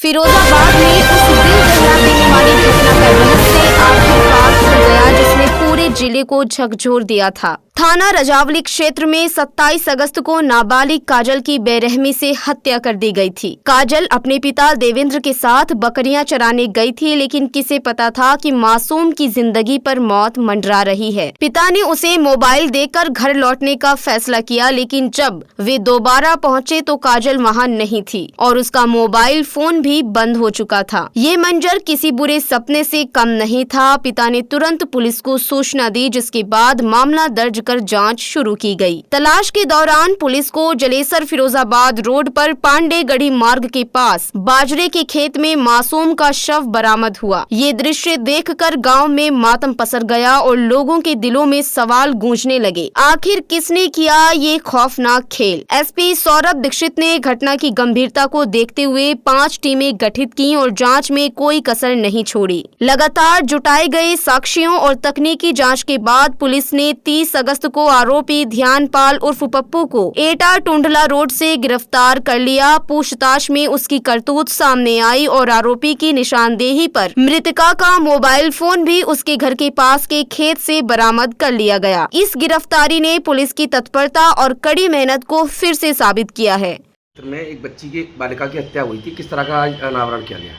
फिरोजाबाद में उस दिल दहला देने वाली घटना का रहस्य आखिरकार खुल गया जिसने पूरे जिले को झकझोर दिया था। थाना रजावली क्षेत्र में 27 अगस्त को नाबालिग काजल की बेरहमी से हत्या कर दी गई थी। काजल अपने पिता देवेंद्र के साथ बकरियां चराने गई थी, लेकिन किसे पता था कि मासूम की जिंदगी पर मौत मंडरा रही है। पिता ने उसे मोबाइल देकर घर लौटने का फैसला किया, लेकिन जब वे दोबारा पहुंचे तो काजल वहां नहीं थी और उसका मोबाइल फोन भी बंद हो चुका था। ये मंजर किसी बुरे सपने से कम नहीं था। पिता ने तुरंत पुलिस को सूचना दी, जिसके बाद मामला दर्ज कर जांच शुरू की गई। तलाश के दौरान पुलिस को जलेसर फिरोजाबाद रोड पर पांडे गढ़ी मार्ग के पास बाजरे के खेत में मासूम का शव बरामद हुआ। ये दृश्य देखकर गांव में मातम पसर गया और लोगों के दिलों में सवाल गूंजने लगे। आखिर किसने किया ये खौफनाक खेल? एसपी सौरभ दीक्षित ने घटना की गंभीरता को देखते हुए 5 टीमें गठित की और जांच में कोई कसर नहीं छोड़ी। लगातार जुटाए गए साक्ष्यों और तकनीकी जांच के बाद पुलिस ने 30 अगस्त को आरोपी ध्यानपाल उर्फ पप्पू को एटा टुंडला रोड से गिरफ्तार कर लिया। पूछताछ में उसकी करतूत सामने आई और आरोपी की निशानदेही पर मृतका का मोबाइल फोन भी उसके घर के पास के खेत से बरामद कर लिया गया। इस गिरफ्तारी ने पुलिस की तत्परता और कड़ी मेहनत को फिर से साबित किया है। में एक बच्ची की बालिका की हत्या हुई थी, किस तरह का अनावरण किया गया?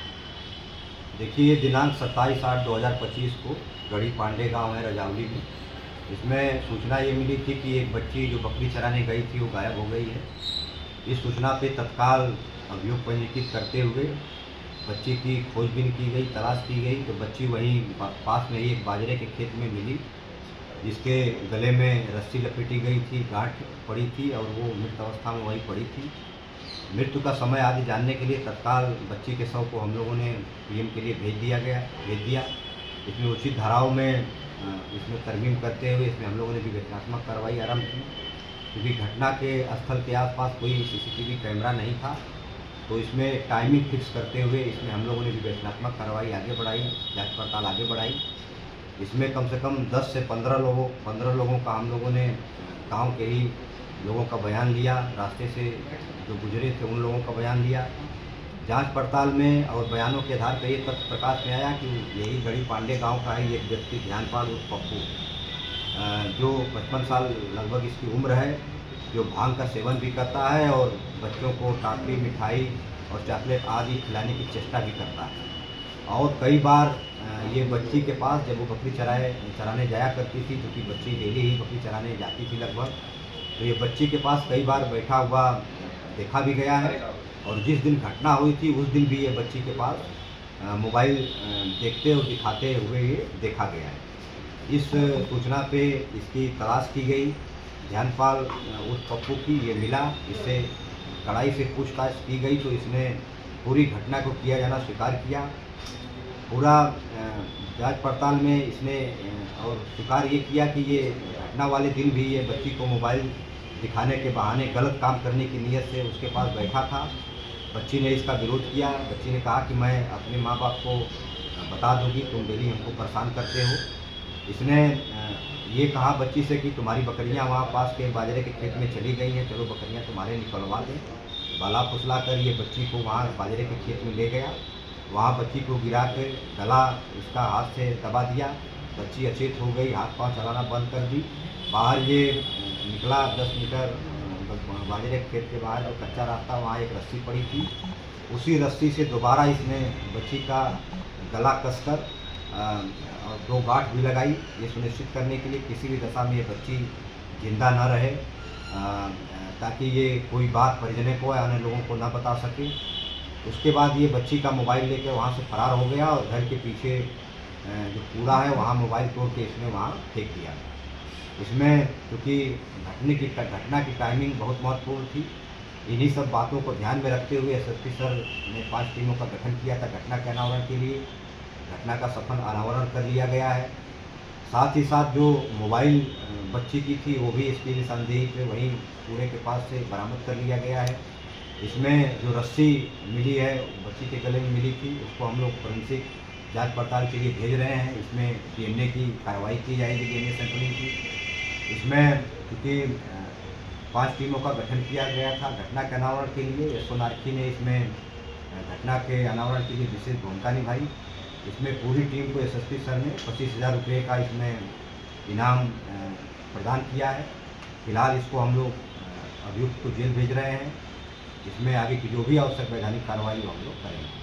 देखिए, दिनांक 27/8/2025 को गढ़ी पांडे गांव है रजावली में। इसमें सूचना ये मिली थी कि एक बच्ची जो बकरी चराने गई थी वो गायब हो गई है। इस सूचना पे तत्काल अभियोग पंजीकृत करते हुए बच्ची की खोजबीन की गई, तलाश की गई। तो बच्ची वहीं पास में ही एक बाजरे के खेत में मिली, जिसके गले में रस्सी लपेटी गई थी, गांठ पड़ी थी और वो मृत अवस्था में वहीं पड़ी थी। मृत्यु का समय आदि जानने के लिए तत्काल बच्ची के शव को हम लोगों ने पीएम के लिए भेज दिया। इसमें उचित धाराओं में इसमें तरमीम करते हुए इसमें हम लोगों ने विवेचनात्मक कार्रवाई आरंभ की। क्योंकि घटना के स्थल के आसपास कोई सीसीटीवी कैमरा नहीं था, तो इसमें टाइमिंग फिक्स करते हुए इसमें हम लोगों ने विवेचनात्मक कार्रवाई आगे बढ़ाई, जांच पड़ताल आगे बढ़ाई। इसमें कम से कम 10 से 15 लोगों का हम लोगों ने गाँव के ही लोगों का बयान लिया, रास्ते से जो गुजरे थे उन लोगों का बयान लिया। जांच पड़ताल में और बयानों के आधार पर ये तथ्य प्रकाश में आया कि यही गढ़ी पांडे गांव का ही एक व्यक्ति ध्यानपाल उर्फ पप्पू, जो 55 साल लगभग इसकी उम्र है, जो भांग का सेवन भी करता है और बच्चों को टाफी, मिठाई और चॉकलेट आदि खिलाने की चेष्टा भी करता है। और कई बार ये बच्ची के पास जब वो बकरी चराने जाया करती थी, क्योंकि बच्ची डेली ही बकरी चराने जाती थी लगभग, तो ये बच्ची के पास कई बार बैठा हुआ देखा भी गया है। और जिस दिन घटना हुई थी उस दिन भी ये बच्ची के पास मोबाइल देखते और दिखाते हुए ये देखा गया है। इस सूचना पे इसकी तलाश की गई, ध्यानपाल उस पप्पू की ये मिला, इससे कड़ाई से पूछताछ की गई तो इसने पूरी घटना को किया जाना स्वीकार किया। पूरा जांच पड़ताल में इसने और स्वीकार ये किया कि ये घटना वाले दिन भी ये बच्ची को मोबाइल दिखाने के बहाने गलत काम करने की नीयत से उसके पास बैठा था। बच्ची ने इसका विरोध किया। बच्ची ने कहा कि मैं अपने माँ बाप को बता दूंगी, तुम डेली हमको परेशान करते हो। इसने ये कहा बच्ची से कि तुम्हारी बकरियां वहाँ पास के बाजरे के खेत में चली गई हैं, चलो बकरियां तुम्हारे निकलवा दें। बाला फुसला कर ये बच्ची को वहाँ बाजरे के खेत में ले गया। वहाँ बच्ची को गिरा कर गला इसका हाथ से दबा दिया। बच्ची अचेत हो गई, हाथ पाँव चलाना बंद कर दी। बाहर ये निकला 10 मीटर बाजरे के खेत के बाहर जो कच्चा रास्ता, वहाँ एक रस्सी पड़ी थी। उसी रस्सी से दोबारा इसने बच्ची का गला कसकर और 2 गांठ भी लगाई, ये सुनिश्चित करने के लिए किसी भी दशा में ये बच्ची जिंदा न रहे, ताकि ये कोई बात परिजनों को या अन्य लोगों को न बता सके। उसके बाद ये बच्ची का मोबाइल लेकर वहाँ से फरार हो गया और घर के पीछे जो कूड़ा है वहाँ मोबाइल तोड़ के इसने वहाँ फेंक दिया। इसमें क्योंकि घटना की टाइमिंग बहुत महत्वपूर्ण थी, इन्हीं सब बातों को ध्यान में रखते हुए एसएसपी सर ने 5 टीमों का गठन किया था घटना के अनावरण के लिए। घटना का सफल अनावरण कर लिया गया है। साथ ही साथ जो मोबाइल बच्ची की थी वो भी इसकी निशानदेही पे वहीं कूड़े के पास से बरामद कर लिया गया है। इसमें जो रस्सी मिली है बच्ची के गले में मिली थी, उसको हम लोग फोरेंसिक जांच पड़ताल के लिए भेज रहे हैं। इसमें डीएनए की कार्रवाई की जाएगी, डीएनए सैंपलिंग की। इसमें क्योंकि 5 टीमों का गठन किया गया था घटना के अनावरण के लिए, एसओ नारखी ने इसमें घटना के अनावरण के लिए विशेष भूमिका निभाई। इसमें पूरी टीम को एसएसपी सर ने 25,000 रुपये का इसमें इनाम प्रदान किया है। फिलहाल इसको हम लोग अभियुक्त को जेल भेज रहे हैं। इसमें आगे की जो भी आवश्यक वैधानिक कार्रवाई हम लोग करेंगे।